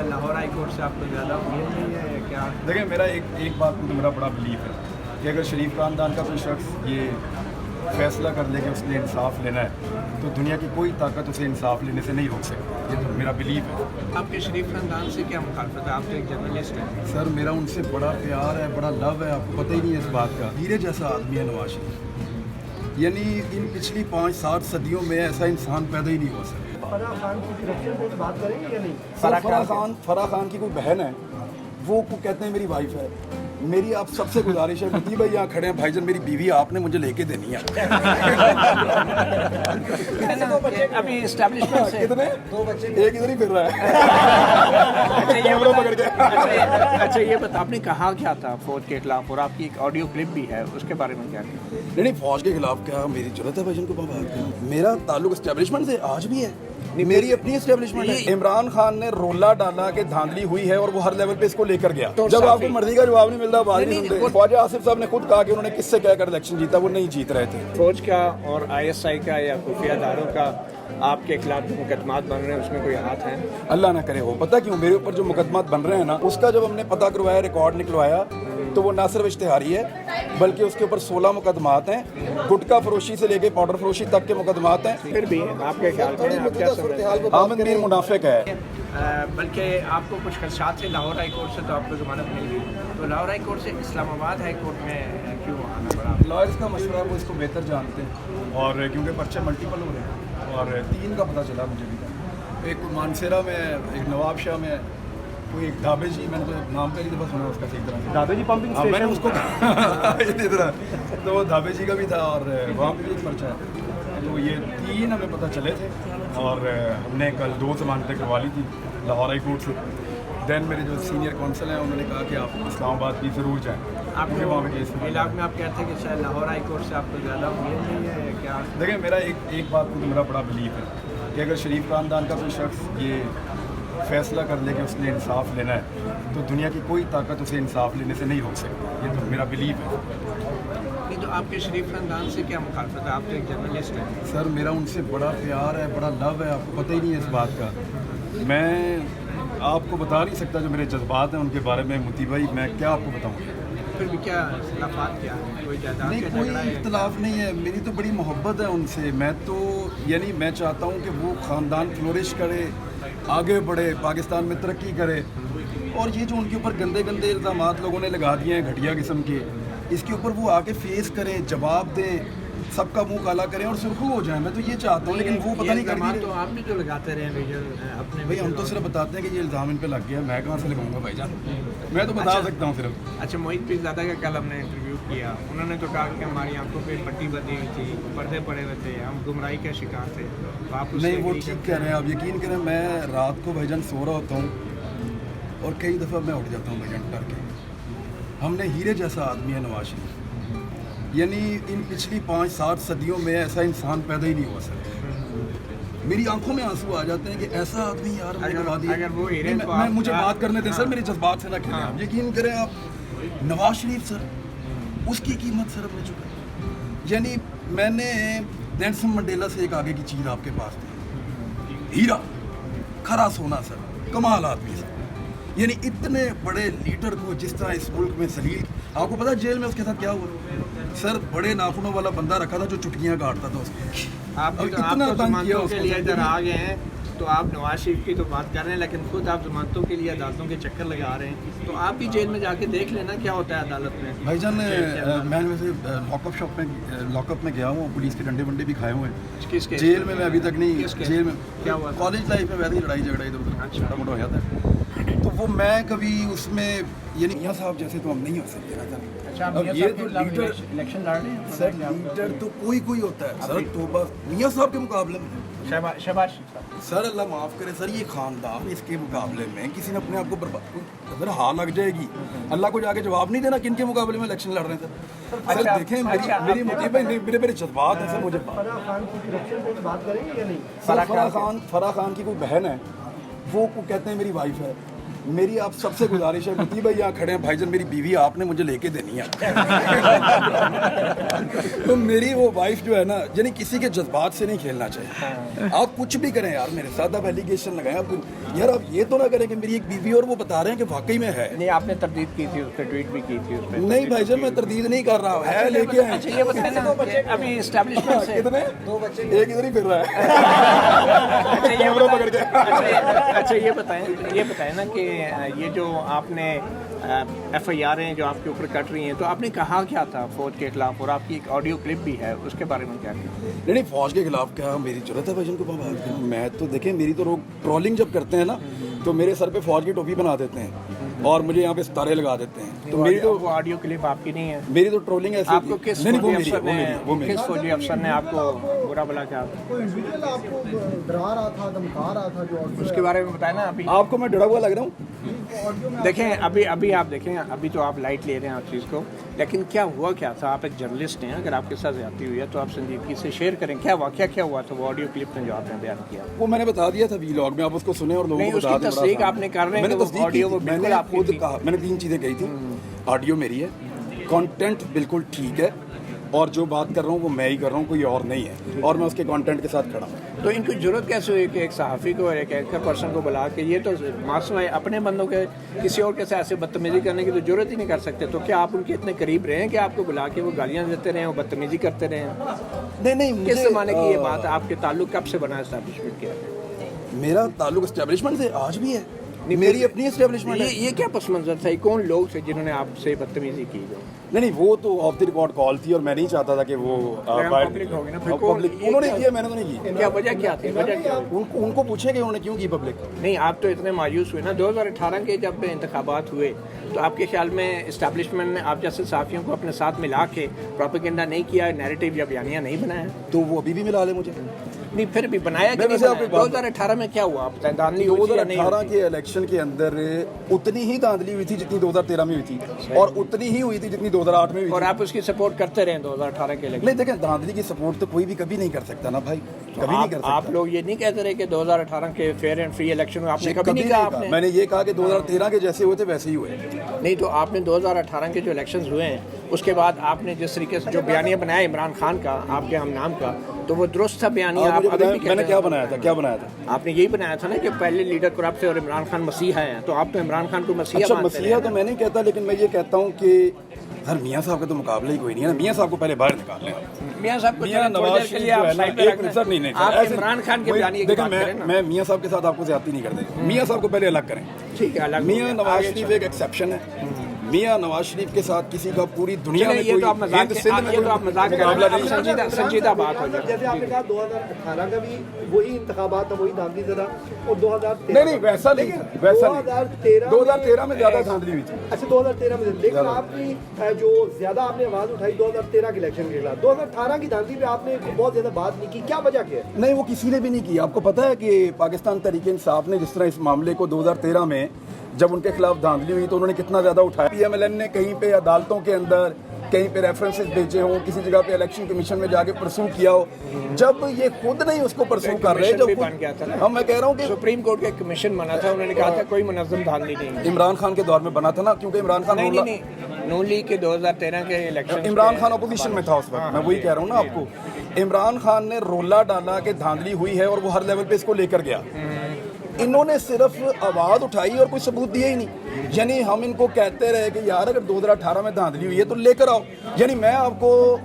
Lahore high court से आपको ज़्यादा उम्मीद नहीं है या क्या? देखिए मेरा एक बात को तो मेरा बड़ा बिलीव है कि अगर शरीफ खानदान का कोई शख्स ये फैसला कर ले कि उसने इंसाफ लेना है तो दुनिया की कोई ताकत उसे इंसाफ लेने से नहीं रोक सकती। ये तो मेरा बिलीव है। आपके शरीफ खानदान से क्या मुखालफत है? आप तो एक जर्नलिस्ट हैं। सर मेरा उनसे बड़ा प्यार है, बड़ा लव है, आपको पता ही नहीं है इस बात का। हीरे जैसा आदमी है नवाज शरीफ, यानी इन पिछली 5-7 सदियों में ऐसा इंसान पैदा ही नहीं हुआ सर। फराह खान की सिलेक्शन पे बात करेंगे या नहीं? फराह खान की कोई बहन है, वो कहते हैं मेरी वाइफ है। मेरी आप सबसे गुजारिश है, मुती भाई यहाँ खड़े हैं, भाईजान मेरी बीवी आपने मुझे लेके देनी है। अभी एस्टैब्लिशमेंट से कितने? 2 बच्चे। एक इधर ही फिर रहा है कैमरा पकड़ के। अच्छा ये बता, आपने कहा क्या था फौज के खिलाफ और आपकी एक ऑडियो क्लिप भी है, उसके बारे में क्या कहा? नहीं फौज के खिलाफ क्या मेरी जरूरत है भाईजान को बात करना? मेरा ताल्लुक एस्टेब्लिशमेंट से आज भी है, मेरी अपनी एस्टेब्लिशमेंट है। इमरान खान ने रोला डाला कि धांधली हुई है और वो हर लेवल पे इसको लेकर गया। जब आपको मर्जी का जवाब नहीं मिलता बात नहीं सुनते। ख्वाजा आसिफ साहब ने खुद कहा कि उन्होंने किससे कहकर इलेक्शन जीता, वो नहीं जीत रहे थे। फौज का और ISI का या खुफिया इदारों का आपके खिलाफ जो मुकदमात बन रहे हैं उसमें कोई हाथ है? अल्लाह ना करे हो। पता क्यों? मेरे ऊपर जो मुकदमात बन रहे हैं ना, उसका जब हमने पता करवाया, रिकॉर्ड निकलवाया, तो वो ना सिर्फ इश्तिहारी है बल्कि उसके ऊपर 16 मुकदमात हैं। गुटखा फरोशी से लेके पाउडर फरोशी तक के मुकदमात हैं। फिर भी आपके ख्याल में आप क्या समझते हैं? आमद मीर मुनाफिक है। बल्कि आपको कुछ खदशात से लाहौर हाई कोर्ट से तो आपको जमानत मिल गई, तो लाहौर हाई कोर्ट से इस्लामाबाद हाई कोर्ट में क्यों आना पड़ा? लॉयर्स का मशवरा वो इसको बेहतर जानते हैं, और क्योंकि पर्चे मल्टीपल हो रहे हैं और 3 का पता चला मुझे भी। एक मानसेरा में, एक नवाब शाह में, कोई एक ढाबे जी, मैंने तो नाम पहली दफ़ा सुना उसका ठीक तरह से। ढाबे जी पंपिंग हाँ, मैंने स्टेशन उसको इधर तो वो ढाबे जी का भी था और वहाँ पे भी एक पर्चा है। तो ये 3 हमें पता चले थे और हमने कल 2 जमानतें करवा ली थी लाहौर हाई कोर्ट से। देन मेरे जो सीनियर काउंसिल हैं उन्होंने कहा कि आप इस्लामाबाद भी ज़रूर जाएँ, क्योंकि वहाँ पे केस इलाके में आप कहते हैं कि शायद लाहौर हाई कोर्ट से आपको ज़्यादा उम्मीद नहीं है या क्या? देखिए मेरा एक बात को तो मेरा बड़ा बिलीव है कि अगर शरीफ खानदान का कोई शख्स ये फैसला कर ले कि उसने इंसाफ लेना है तो दुनिया की कोई ताकत उसे इंसाफ लेने से नहीं रोक सकती। ये तो मेरा बिलीव है। नहीं तो आपके शरीफ खानदान से क्या मुखालफत है? आप तो एक जर्नलिस्ट हैं। सर मेरा उनसे बड़ा प्यार है, बड़ा लव है, आपको पता ही नहीं है इस बात का। मैं आपको बता नहीं सकता जो मेरे जज्बात हैं उनके बारे में मुती भाई, मैं क्या आपको बताऊँ। फिर भी क्या खिलाफात क्या है? कोई जायदाद नहीं का कोई झगड़ा है? इख्तलाफ नहीं है, मेरी तो बड़ी मोहब्बत है उनसे। मैं तो यानी मैं चाहता हूँ कि वो ख़ानदान फ्लोरिश करे, आगे बढ़े, पाकिस्तान में तरक्की करे। और ये जो उनके ऊपर गंदे गंदे इल्ज़ामात लोगों ने लगा दिए हैं घटिया किस्म के, इसके ऊपर वो आके फेस करें, जवाब दें, सबका मुंह काला करें और सुर्खू हो जाए। मैं तो ये चाहता हूँ, लेकिन वो पता नहीं कर तो आप भी तो लगाते रहे अपने भाई। हम तो सिर्फ बताते हैं कि ये इल्ज़ाम इन पे लग गया, मैं कहाँ से लगाऊंगा भाईजान? मैं तो बता सकता हूँ सिर्फ। अच्छा मोहित पीरज़ादा का कल हमने इंटरव्यू किया, उन्होंने तो कहा कि हमारी आंखों पे पट्टी बंधी हुई थी, पर्दे पड़े हुए थे, हम गुमराही के शिकार थे। तो आप उससे नहीं वो agree ठीक कह रहे हैं, आप यकीन करें मैं रात को भाईजान सो रहा होता हूँ और कई दफ़ा मैं उठ जाता हूँ भाईजान डर के। हमने हीरे जैसा आदमी है नवाज शरीफ, यानी इन पिछली 5-7 सदियों में ऐसा इंसान पैदा ही नहीं हुआ सर। मेरी आंखों में आंसू आ जाते हैं कि ऐसा आदमी यार हमने गवा दिया। अगर वो हीरे नहीं, तो मैं आप- मुझे बात करने दें सर, हाँ। मेरे जज्बात से ना खेलें आप। यकीन करें आप, नवाज शरीफ सर, उसकी कीमत सर हमने चुकाई। यानी मैंने नेल्सन मंडेला से एक आगे की चीज़ आपके पास थी, हीरा खरा सोना सर, कमाल आदमी सर। यानी इतने बड़े लीडर को जिस तरह इस मुल्क में जलील, आपको पता है जेल में उसके साथ क्या हुआ सर? बड़े नाखूनों वाला बंदा रखा था जो चुटकियां काटता था उसको। आप अब तो इतना तंग किया जमानतों के उसको लिए सर। इधर आ गए हैं, तो आप नवाज शरीफ की तो बात कर रहे हैं लेकिन खुद आप जमानतों के लिए अदालतों के चक्कर लगा रहे हैं। तो आप भी जेल में जाके देख लेना क्या होता है अदालत में। भाईजान मैं वैसे लॉकअप में गया हूँ, पुलिस के डंडे वंडे भी खाए हुए हैं। किस केस जेल में मैं अभी तक नहीं, किस केस? जेल में क्या हुआ? कॉलेज लाइफ में वैसे ही लड़ाई झगड़ा इधर उधर अच्छा। छोटा मोटा हो जाता है, तो वो मैं कभी उसमें यानी मियाँ साहब जैसे तो हम नहीं हो सकते ना सर। अच्छा आप अब मियां ये साहब तो के खिलाफ लीडर इलेक्शन लड़ रहे हैं? सर, लीडर तो कोई होता है सर, तो बस मियाँ साहब के मुकाबले में शहबाज शरीफ सर, अल्लाह माफ़ करे सर, ये खानदान इसके मुकाबले में किसी ने अपने आप को बर्बाद, अगर हाँ लग जाएगी, अल्लाह को जाके जवाब नहीं देना किन के मुकाबले में इलेक्शन लड़ रहे हैं सर। सर अच्छा, देखें अच्छा, मेरी मोटिव है, मेरे जज्बात हैं सर। मुझे फराह खान की सिलेक्शन पे बात करेंगे या नहीं? सर, फराह खान की कोई बहन है, वो कहते हैं मेरी वाइफ है। میری آپ سب سے گزارش ہے، متی بھائی یہاں کھڑے ہیں، بھائی جان میری بیوی آپ نے مجھے لے کے دینی ہے تو میری وہ وائف جو ہے نا، یعنی کسی کے جذبات سے نہیں کھیلنا چاہیے. آپ کچھ بھی کریں یار میرے ساتھ، آپ ایلیگیشن لگائیں، آپ یار آپ یہ تو نہ کریں کہ میری ایک بیوی اور وہ بتا رہے ہیں کہ واقعی میں ہے. نہیں آپ نے تردید کی تھی اس پہ، ٹویٹ بھی کی تھی اس پہ. نہیں بھائی جان میں تردید نہیں کر رہا، ہے لے کے آئے. اچھا یہ بتائیں نا کہ ابھی اسٹیبلشمنٹ سے کتنے؟ 2 بچے، ایک ادھر ہی پھر رہا ہے کیمرہ پکڑ کے. اچھا یہ بتائیں نا کہ یہ جو آپ نے ایف آئی آر ہیں جو آپ کے اوپر کٹ رہی ہیں، تو آپ نے کہا کیا تھا فوج کے خلاف، اور آپ کی ایک آڈیو کلپ بھی ہے، اس کے بارے میں کیا کیا؟ نہیں فوج کے خلاف کیا میری ضرورت ہے بھائی جن کو بات کروں؟ میں تو دیکھیں میری تو لوگ ٹرولنگ جب کرتے ہیں نا تو میرے سر پہ فوج کی ٹوپی بنا دیتے ہیں اور مجھے یہاں پہ ستارے لگا دیتے ہیں. تو میری تو وہ آڈیو کلپ آپ کی نہیں ہے. میری تو ٹرولنگ ایسے آپ کو کس فوجی افسر نے آپ کو برا بلا کیا؟ کوئی ویڈیو آپ کو ڈرا رہا تھا، دھمکا رہا تھا، جو اس کے بارے میں بتائیں نا. ابھی آپ کو میں ڈرا ہوا لگ رہا ہوں؟ دیکھیں ابھی آپ دیکھیں، ابھی تو آپ لائٹ لے رہے ہیں آپ چیز کو، لیکن کیا ہوا کیا تھا؟ آپ ایک جرنلسٹ ہیں، اگر آپ کے ساتھ زیادتی ہوئی ہے تو آپ سنجیدگی سے شیئر کریں، کیا واقعہ کیا ہوا تھا وہ آڈیو کلپ میں جو آپ نے بیان کیا؟ وہ میں نے بتا دیا تھا ویلاگ میں، آپ اس کو سنیں اور لوگوں کو بتا دیں. تصدیق آپ نے کر رہے ہیں؟ میں نے تصدیق کی، میں نے خود کہا، میں نے 3 چیزیں کہی تھی. آڈیو میری ہے، کانٹینٹ بالکل ٹھیک ہے، اور جو بات کر رہا ہوں وہ میں ہی کر رہا ہوں، کوئی اور نہیں ہے، اور میں اس کے کانٹینٹ کے ساتھ کھڑا ہوں. تو ان کی ضرورت کیسے ہوئی کہ ایک صحافی کو اور ایک اینکر پرسن کو بلا کے، یہ تو معصوم ہے، اپنے بندوں کے کسی اور کے ساتھ ایسے بدتمیزی کرنے کی تو ضرورت ہی نہیں کر سکتے. تو کیا آپ ان کے اتنے قریب رہے ہیں کہ آپ کو بلا کے وہ گالیاں دیتے رہے، وہ بدتمیزی کرتے رہے ہیں؟ نہیں کس زمانے کی یہ بات ہے؟ آپ کے تعلق کب سے بنا اسٹیبلشمنٹ کے؟ میرا تعلق اسٹیبلشمنٹ سے آج بھی ہے، میری اپنی اسٹیبلشمنٹ ہے. یہ کیا پس منظر تھا؟ کون لوگ تھے جنہوں نے آپ سے بدتمیزی کی؟ نہیں وہ تو آف دی ریکارڈ کال تھی اور میں نہیں چاہتا تھا کہ وہ پبلک ہوگی نا. انہوں نے کیا، میں نے تو نہیں کی. کیا وجہ کیا تھی؟ وجہ کیا؟ ان کو پوچھیں کہ انہوں نے کیوں کی پبلک. نہیں آپ تو اتنے مایوس ہوئے نا 2018 کے جب انتخابات ہوئے، تو آپ کے خیال میں اسٹیبلشمنٹ نے آپ جیسے صحافیوں کو اپنے ساتھ ملا کے پروپیگنڈا نہیں کیا، نیریٹو یا بیانیہ نہیں بنایا؟ تو وہ ابھی بھی ملا لے مجھے. نہیں پھر بھی بنایا کہ نہیں بنایا؟ 2018 میں کیا ہوا؟ آپ دھاندلی ہوئی تھی یا نہیں؟ 2018 کے الیکشن کے اندر اتنی ہی دھاندلی ہوئی تھی جتنی 2013 میں ہوئی تھی، اور اتنی ہی ہوئی تھی جتنی 2008 میں ہوئی تھی. اور آپ اس کی سپورٹ کرتے رہے 2018 کے الیکشن؟ نہیں دیکھیں دھاندلی کی سپورٹ تو کوئی بھی کبھی نہیں کر سکتا نا بھائی، کبھی نہیں کر سکتا. آپ لوگ یہ نہیں کہتے رہے کہ 2018 کے فیئر اینڈ فری الیکشن آپ نے کبھی نہیں کہا؟ میں نے یہ کہا کہ 2013 کے جیسے ہوئے تھے ویسے ہی ہوئے. نہیں تو آپ نے 2018 کے جو الیکشنز ہوئے ہیں اس کے بعد آپ نے جس طریقے سے جو بیانیہ بنایا عمران خان کا، آپ کے ہم نام کا، تو وہ درست تھا بیانیہ؟ میں نے کیا بنایا تھا؟ آپ نے یہی بنایا تھا نا کہ پہلے لیڈر کرپٹ تھے اور عمران خان مسیحا ہے، تو آپ تو عمران خان کو مسیحا اچھا مانتے ہیں. مسیحا تو میں نہیں کہتا، لیکن میں یہ کہتا ہوں کہ سر میاں صاحب کا تو مقابلہ ہی کوئی نہیں ہے نا. میاں صاحب کو پہلے باہر نکال لیں. میاں صاحب کو میاں نواز شریف جو ہے نا ایک آپ عمران خان کے بیانیے کی بات کریں نا. میں میاں صاحب کے ساتھ آپ کو زیادتی نہیں کرتے. میاں صاحب کو پہلے الگ کریں. ٹھیک ہے الگ. میاں نواز شریف ایک ایکسیپشن ہے. میاں نواز شریف کے ساتھ کسی کا پوری دنیا میں یہ تو آپ مذاق سنجیدہ بات ہو جائے. جیسے آپ نے کہا 2018 کا بھی وہی انتخابات تھا، وہی دھاندلی زدہ، اور 2013 نہیں ویسا نہیں، ویسا نہیں. 2013 میں زیادہ دھاندلی ہوئی تھی. اچھا 2013 میں، لیکن آپ کی جو زیادہ آپ نے آواز اٹھائی 2013 کے الیکشن کے خلاف، 2018 کی دھاندلی پہ آپ نے بہت زیادہ بات نہیں کی. کیا وجہ کیا ہے؟ نہیں وہ کسی نے بھی نہیں کی. آپ کو پتا ہے کہ پاکستان تحریک انصاف نے جس طرح اس معاملے کو 2013 میں جب ان کے خلاف دھاندلی ہوئی تو انہوں نے کتنا زیادہ اٹھایا. پی ایم ایل این نے کہیں پہ عدالتوں کے اندر کہیں پہ ریفرنسز بھیجے ہوں، کسی جگہ پہ الیکشن کمیشن میں جا کے پرسو کیا ہو، جب یہ خود نہیں اس کو پرسو کر رہے. جب بن گیا تھا نا. ہم میں کہہ رہا ہوں کہ سپریم کورٹ کا ایک کمیشن بنا تھا، انہوں نے کہا تھا کوئی منظم دھاندلی نہیں. عمران خان کے دور میں بنا تھا نا، کیونکہ عمران خان نون لیگ کے 2013 کے الیکشن عمران خان اپوزیشن میں تھا اس وقت. میں وہی کہہ رہا ہوں نا آپ کو. عمران خان نے رولا ڈالا کہ دھاندلی ہوئی ہے اور وہ ہر لیول پہ اس کو لے کر گیا. انہوں نے صرف آواز اٹھائی اور کوئی ثبوت دیا ہی نہیں. یعنی ہم ان کو کہتے رہے کہ یار اگر 2018 میں دھاندلی ہوئی ہے تو لے کر آؤ. یعنی میں آپ کو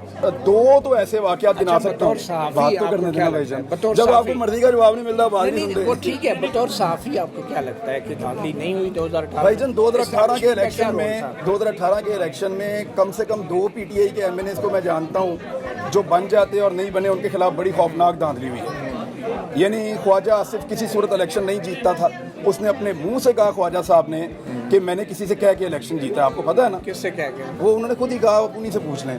2 تو ایسے واقعات گنا سکتا ہوں. بات تو کرنے دینا بھائی جان. جب آپ کو مرضی کا جواب نہیں ملتا بات نہیں سنتے. وہ ٹھیک ہے، بطور صحافی آپ کو کیا لگتا ہے کہ دھاندلی نہیں ہوئی 2018؟ بھائی جان 2018 کے الیکشن میں کم سے کم 2 پی ٹی آئی کے ایم این ایز کو میں جانتا ہوں جو بن جاتے اور نہیں بنے ان کے خلاف بڑی خوفناک دھاندلی ہوئی ہے. یعنی خواجہ آصف کسی صورت الیکشن نہیں جیتتا تھا. اس نے اپنے منہ سے کہا خواجہ صاحب نے کہ میں نے کسی سے کہہ کے الیکشن جیتا ہے. آپ کو پتا ہے نا کس سے کہہ کے؟ وہ انہوں نے خود ہی کہا، انہیں سے پوچھ لیں.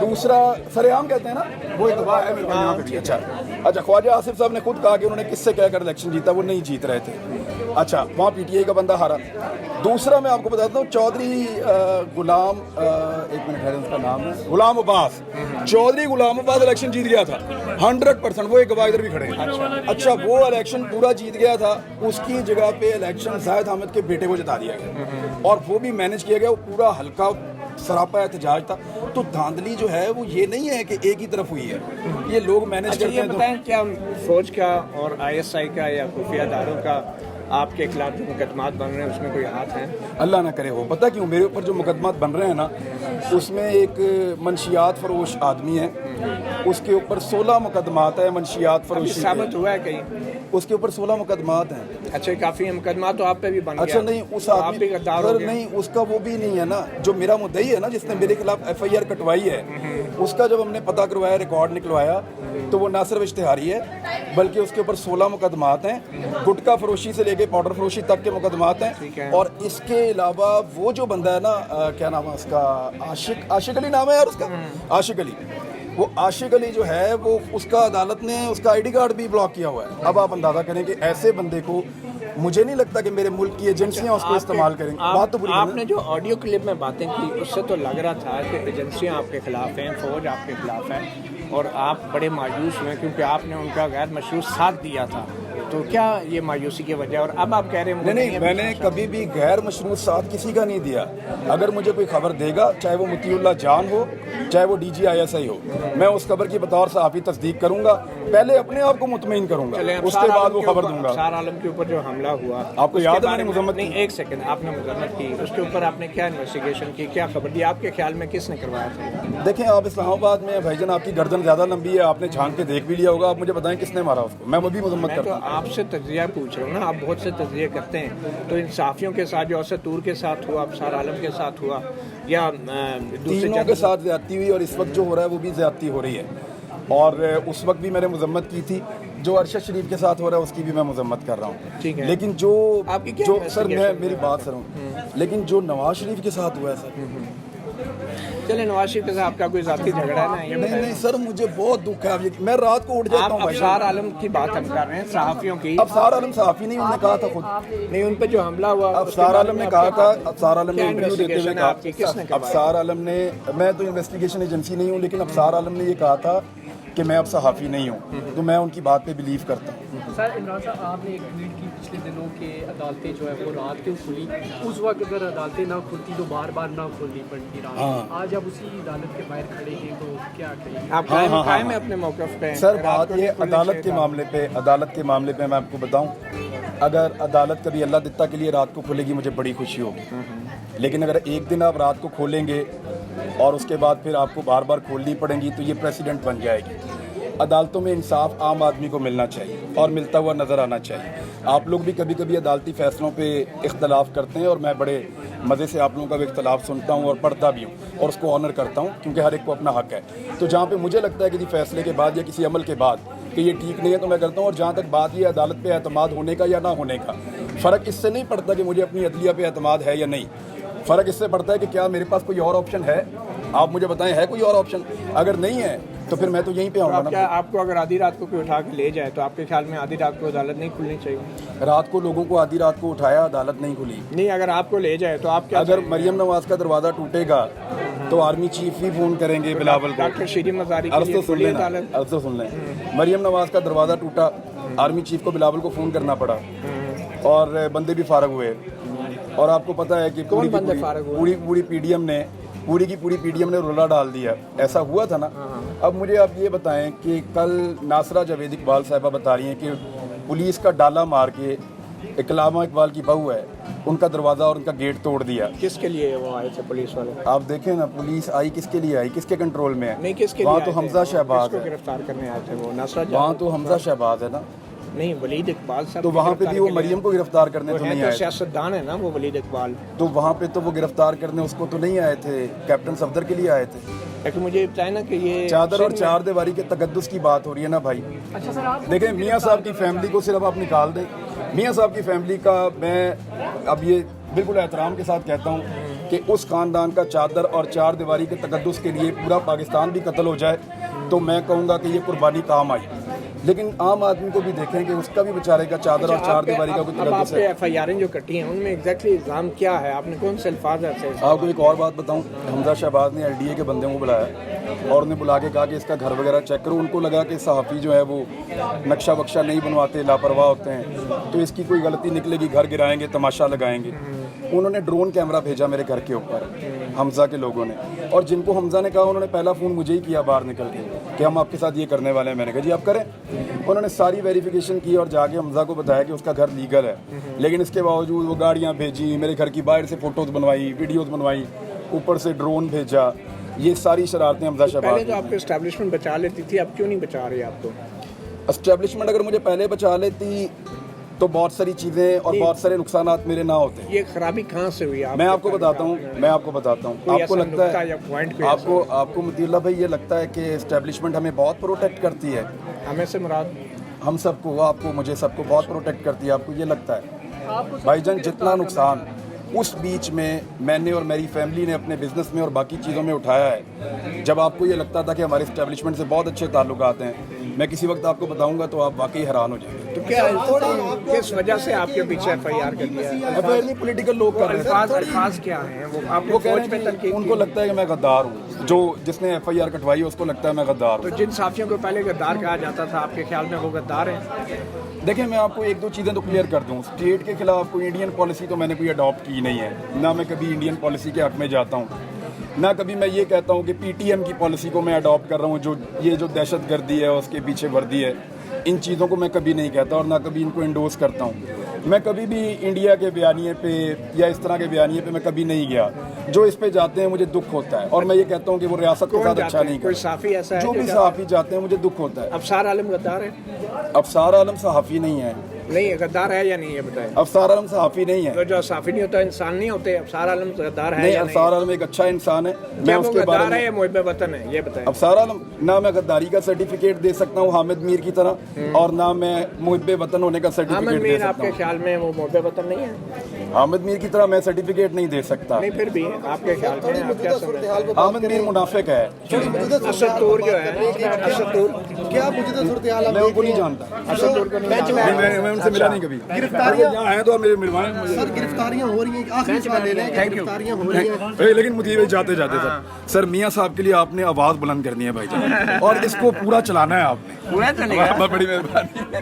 دوسرا سریعام کہتے ہیں نا، وہ اتباع ہے میرے یہاں پہ بھی. اچھا خواجہ آصف صاحب نے خود کہا کہ انہوں نے کس سے کہہ کر الیکشن جیتا، وہ نہیں جیت رہے تھے. अच्छा, वहाँ पीटीआई का बंदा हारा। दूसरा मैं आपको बताता हूँ, चौधरी गुलाम, एक मिनट है, उसका नाम है गुलाम अब्बास, चौधरी गुलाम अब्बास इलेक्शन जीत गया था 100%, वो एक गवाह इधर भी खड़े हैं। अच्छा, वो इलेक्शन पूरा जीत गया था, उसकी जगह पे इलेक्शन जाहिद अहमद के बेटे को जिता दिया गया और वो भी मैनेज किया गया, वो पूरा हल्का सरापा एहतजाज था। तो धांधली जो है वो ये नहीं है कि एक ही तरफ हुई है, ये लोग मैनेज अच्छा, करते ये हैं। बताएं क्या फौज का और आईएसआई का या खुफिया इदारों का आपके खिलाफ जो मुकदमात बन रहे हैं उसमें कोई हाथ है? अल्लाह ना करे हो। पता क्यों, मेरे ऊपर जो मुकदमात बन रहे हैं ना, उसमें एक मंशियात फरोश आदमी है, उसके ऊपर 16 मुकदमात है मंशियात फरोशी साबित के। हुआ है कहीं? उसके ऊपर 16 मुकदमात हैं। अच्छा, काफी मुकदमा तो आप पे भी बन अच्छा गया। नहीं, उस तो आप आदमी भी गद्दार हो सर गए। नहीं, उसका वो भी नहीं है ना, जो मेरा मुद्दई है ना, जिसने मेरे खिलाफ एफआईआर कटवाई है, उसका जब हमने पता करवाया, रिकॉर्ड निकलवाया, तो वो ना सिर्फ इश्तिहारी है बल्कि उसके ऊपर 16 मुकदमात हैं, गुटखा फरोशी से लेके पाउडर फरोशी तक के मुकदमात ठीक है। हैं। और इसके अलावा वो जो बंदा है ना, क्या नाम है उसका, आशिक अली नाम है यार उसका, आशिक अली, वो आशिक अली जो है वो, उसका अदालत ने उसका आईडी कार्ड भी ब्लॉक किया हुआ है। अब आप अंदाजा करें कि ऐसे बंदे को, मुझे नहीं लगता कि मेरे मुल्क की एजेंसियां उसको इस्तेमाल करेंगे। बात तो बुरी नहीं है। आपने जो ऑडियो क्लिप में बातें की उससे तो लग रहा था कि एजेंसियां आपके खिलाफ हैं, फौज आपके खिलाफ है और आप बड़े मायूस हुए क्योंकि आपने उनका गैर मशरूत साथ दिया था। तो क्या ये मायूसी की वजह? और अब आप कह रहे हैं नहीं, मैंने कभी भी गैर मशरूत साथ किसी का नहीं दिया। अगर मुझे कोई खबर देगा, चाहे वो मुतीउल्लाह जान हो, चाहे वो DGISI हो, मैं उस खबर की बतौर सहाफ़ी तस्दीक करूंगा, पहले अपने आप को मुतमईन करूंगा, उसके बाद वो खबर दूंगा। अफसार आलम के ऊपर जो हमला हुआ, आपको उसके याद है बारे मैंने में- मजम्मत नहीं, की? एक सेकंड, आपने मजम्मत की, उसके ऊपर आपने क्या इन्वेस्टिगेशन की, क्या खबर दी? आपके ख्याल में किसने करवाया था? देखें, आप इस्लामाबाद में भाईजान, आपकी गर्दन ज़्यादा लंबी है, आपने झांक के देख भी लिया होगा। आप मुझे बताएं किसने मारा उसको, मैं वो भी मजम्मत मैं तो करता हूँ। आपसे तज्जिया पूछ रहा हूँ ना, आप बहुत से तज्जिए करते हैं, तो इन साफियों के साथ जो असतूर के साथ हुआ, अफसार आलम के साथ हुआ, या दूसरे तीनों के साथ ज्यादती हुई और इस वक्त जो हो रहा है वो भी ज्यादती हो रही है। और उस वक्त भी मैंने मजम्मत की थी, जो अरशद शरीफ के साथ हो रहा है उसकी भी मैं मजम्मत कर रहा हूँ। ठीक है। लेकिन जो आपकी क्या जो सर, मैं investigation मेरी बात सुनो, लेकिन जो नवाज शरीफ के साथ हुआ है सर, चले नवाज शरीफ के साथ आपका कोई जाती झगड़ा है ना? ये नहीं बताइए। नहीं सर, मुझे बहुत दुख है। अब मैं रात को उठ जाता आप हूँ भाई। अफसार आलम की बात हम कर रहे हैं, सहाफियों की। अफसार आलम सहाफी नहीं, उन्होंने कहा था खुद। नहीं, उन पर जो हमला हुआ, अफसार आलम ने कहा था, अफसार आलम ने क्या इंटरव्यू देते हुए investigation है कहा, आपकी? किसने करवाया? अफसार आलम ने, मैं तो इन्वेस्टिगेशन एजेंसी नहीं हूँ, लेकिन अफसार आलम ने ये कहा था कि मैं अब सहाफ़ी नहीं हूँ, तो मैं उनकी बात पे बिलीव करता हूँ। सर, इमरान साहब, आपने एक ट्वीट की पिछले दिनों के अदालतें जो है वो रात क्यों खुली, उस वक्त अगर अदालतें ना खुलती तो बार बार ना खोलनी पड़ती रात। हाँ। आज अब उसी अदालत के बाहर खड़े हैं तो क्या करेंगे? आप कायम है अपने मौक़िफ़ पे? सर, रात बात को ये नहीं खुलनी अदालत के चाहिए मामले पे, अदालत के मामले पे मैं आपको बताऊं, अगर अदालत कभी अल्लाह दित्ता के लिए रात को खुलेगी, मुझे बड़ी खुशी होगी। लेकिन अगर एक दिन आप रात को खोलेंगे और उसके बाद फिर आपको बार बार खोलनी पड़ेगी, तो ये प्रेसिडेंट बन जाएगी। अदालतों में इंसाफ आम आदमी को मिलना चाहिए और मिलता हुआ नज़र आना चाहिए। आप लोग भी कभी कभी अदालती फ़ैसलों पे इख्तलाफ करते हैं और मैं बड़े मज़े से आप लोगों का भी इख्तलाफ सुनता हूँ और पढ़ता भी हूँ और उसको ऑनर करता हूँ, क्योंकि हर एक को अपना हक़ है। तो जहाँ पे मुझे लगता है किसी फ़ैसले के बाद या किसी अमल के बाद कि ये ठीक नहीं है, तो मैं करता हूँ। और जहाँ तक बात ये अदालत पे एतमाद होने का या ना होने का, फ़र्क इससे नहीं पड़ता कि मुझे अपनी अदलिया पे एतमाद है या नहीं, फ़र्क इससे पड़ता है कि क्या मेरे पास कोई और ऑप्शन है। आप मुझे बताएं, है कोई और ऑप्शन? अगर नहीं है तो फिर मैं तो यहीं पे आऊँगा आप ना। क्या, आपको अगर आधी रात को कोई उठा के ले जाए तो आपके ख्याल में आधी रात को अदालत नहीं खुलनी चाहिए? रात को लोगों को आधी रात को उठाया, अदालत नहीं खुली। नहीं, अगर आपको ले जाए तो आप क्या? अगर मरियम नवाज का दरवाज़ा टूटेगा तो आर्मी चीफ भी फ़ोन करेंगे बिलावल को। डॉक्टर शीरीन मज़ारी के अर्ज़ लिए तो सुन खुली लेना, अदालत? अर्ज़ तो सुन लें। मरियम नवाज का दरवाज़ा टूटा, आर्मी चीफ को बिलावल को फ़ोन करना पड़ा और बंदे भी फारग हुए। और आपको पता है कि कौन बंदे फारग हुए? पूरी की पूरी पीडीएम ने रुला डाल दिया। ऐसा हुआ था ना। अब मुझे आप ये बताएं कि कल नासरा जावेद इकबाल साहिबा बता रही हैं कि पुलिस का डाला मार के, इकलामा इकबाल की बहू है, उनका दरवाज़ा और उनका गेट तोड़ दिया। किसके लिए वो आए थे पुलिस वाले? आप देखें ना, पुलिस आई किसके लिए आई, किसके कंट्रोल में है? नहीं, किसके वहाँ लिए तो आए थे? हमजा शहबाज किसको है, गिरफ्तार करने आए थे वो? नसरत वहाँ तो हमजा शहबाज है ना। नहीं, वलीद इकबाल साहब तो को वहाँ पे गिरफ्तार भी वो के लिए- मरियम को गिरफ्तार करने वो तो हैं नहीं तो आए थे। सियासतदान है ना वो वलीद इकबाल। तो वहाँ पे तो वो गिरफ्तार करने उसको तो नहीं आए थे, कैप्टन सफदर के लिए आए थे। लेकिन मुझे ये बताया ना कि ये चादर और सिंध में- चार दीवारी के तकद्दुस की बात हो रही है ना भाई। अच्छा सर, आप देखें, मियाँ साहब की फैमिली को सिर्फ आप निकाल दें। मियाँ साहब की फैमिली का मैं अब ये बिल्कुल एहतराम के साथ कहता हूँ कि उस ख़ानदान का चादर और चार दीवारी के तकद्दुस के लिए पूरा पाकिस्तान भी कत्ल हो जाए तो मैं कहूँगा कि ये कुर्बानी काम आई। لیکن عام آدمی کو بھی دیکھیں کہ اس کا بھی بیچارے کا چادر اور چار دیواری کا کوئی اب آپ تلبس نے ہے. ایف آئی آریں جو کٹی ہیں ان میں ایگزیکٹلی الزام کیا ہے؟ آپ نے کون سے الفاظ ایسے آپ کو ایک اور بات بتاؤں, حمزہ شہباز نے LDA کے بندے کو بلایا اور انہیں بلا کے کہا کہ اس کا گھر وغیرہ چیک کرو. ان کو لگا کہ صحافی جو ہے وہ نقشہ وقشہ نہیں بنواتے, لاپرواہ ہوتے ہیں, تو اس کی کوئی غلطی نکلے گی, گھر گرائیں گے, تماشا لگائیں گے. انہوں نے ڈرون کیمرہ بھیجا میرے گھر کے اوپر حمزہ کے لوگوں نے, اور جن کو حمزہ نے کہا انہوں نے پہلا فون مجھے ہی کیا باہر نکل کے کہ ہم آپ کے ساتھ یہ کرنے والے ہیں. میں نے کہا جی آپ کریں. انہوں نے ساری ویریفیکیشن کی اور جا کے حمزہ کو بتایا کہ اس کا گھر لیگل ہے, لیکن اس کے باوجود وہ گاڑیاں بھیجی, میرے گھر کی باہر سے فوٹوز بنوائی, ویڈیوز بنوائی, اوپر سے ڈرون بھیجا. یہ ساری شرارتیں حمزہ شہباز. پہلے تو آپ کو اسٹیبلشمنٹ بچا لیتی تھی, اب کیوں نہیں بچا رہی آپ کو؟ اسٹیبلشمنٹ اگر مجھے پہلے بچا لیتی تو بہت ساری چیزیں اور بہت سارے نقصانات میرے نہ ہوتے. یہ خرابی کہاں سے ہوئی؟ میں آپ کو بتاتا ہوں, آپ کو لگتا ہے, آپ کو مطیع اللہ بھائی یہ لگتا ہے کہ اسٹیبلشمنٹ ہمیں بہت پروٹیکٹ کرتی ہے؟ ہمیں سے مراد ہم سب کو, آپ کو, مجھے, سب کو بہت پروٹیکٹ کرتی ہے. آپ کو یہ لگتا ہے بھائی جان جتنا نقصان اس بیچ میں نے اور میری فیملی نے اپنے بزنس میں اور باقی چیزوں میں اٹھایا ہے, جب آپ کو یہ لگتا تھا کہ ہمارے اسٹیبلشمنٹ سے بہت اچھے تعلقات ہیں, میں کسی وقت آپ کو بتاؤں گا تو آپ واقعی حیران ہو جائیں گے. تو کیا کس وجہ سے آپ کے پیچھے ایف آئی آر کر دیا ہے؟ نہیں, پولیٹیکل لوگ کر رہے ہیں. الفاظ کیا ہیں وہ؟ آپ وہ کو کہہ فوج رہے پہ ہیں کہ تنقید ان کو لگتا ہے کہ میں غدار ہوں, جس نے ایف آئی آر کٹوائی ہے اس کو لگتا ہے میں غدار تو ہوں. جن صحافیوں کو پہلے غدار کہا جاتا تھا آپ کے خیال میں وہ غدار ہیں؟ دیکھیں میں آپ کو ایک دو چیزیں تو کلیئر کر دوں. اسٹیٹ کے خلاف کوئی انڈین پالیسی تو میں نے کوئی اڈاپٹ کی نہیں ہے, نہ میں کبھی انڈین پالیسی کے حق میں جاتا ہوں, نہ کبھی میں یہ کہتا ہوں کہ پی ٹی ایم کی پالیسی کو میں اڈاپٹ کر رہا ہوں. جو دہشت گردی ہے اس کے پیچھے وردی ہے, ان چیزوں کو میں کبھی نہیں کہتا اور نہ کبھی ان کو انڈورس کرتا ہوں. میں کبھی بھی انڈیا کے بیانیے پہ یا اس طرح کے بیانیے پہ میں کبھی نہیں گیا. جو اس پہ جاتے ہیں مجھے دکھ ہوتا ہے, اور میں یہ کہتا ہوں کہ وہ ریاست کے ساتھ اچھا نہیں کوئی کرتا. صحافی ایسا ہے جو بھی صحافی جاتے ہیں مجھے دکھ ہوتا ہے. افسار عالم غدار ہے؟ افسار عالم صحافی نہیں ہے. نہیں, غدار ہے یا نہیں یہ بتائیں. افسار عالم صحافی نہیں ہے. تو جو صحافی نہیں ہوتا انسان نہیں ہوتے, افسار عالم غدار ہے نہیں, یا افسار عالم ایک اچھا انسان ہے. میں کیا اس وہ کے بارے غدار ہے میں یا محب وطن ہے یہ بتائیں. افسار عالم نہ میں غداری کا سرٹیفکیٹ دے سکتا ہوں حامد میر کی طرح, اور نہ میں محب وطن ہونے کا حامد سرٹیفکیٹ دے میر سکتا آپ کے ہوں. خیال میں وہ محب وطن نہیں ہے؟ حامد میر کی طرح میں سرٹیفکیٹ نہیں دے سکتا. نہیں پھر بھی آپ کے خیال میں آپ کیا سمجھتے ہیں؟ حامد میر منافق ہے. اسد طور جو ہے, اسد طور کیا موجودہ صورتحال میں ان کو نہیں جانتا, اسد طور کو نہیں جانتے؟ میں ان سے ملا نہیں کبھی. یہاں آئے تو میرے ملوائیں مجھے. سر گرفتاریاں ہو رہی ہیں, آخری سوال لے لیں, گرفتاریاں ہو رہی ہیں. لیکن مجھے جاتے سر میاں صاحب کے لیے آپ نے آواز بلند کرنی ہے بھائی جان, اور اس کو پورا چلانا ہے آپ نے. پورا چلے گا. بڑی مہربانی.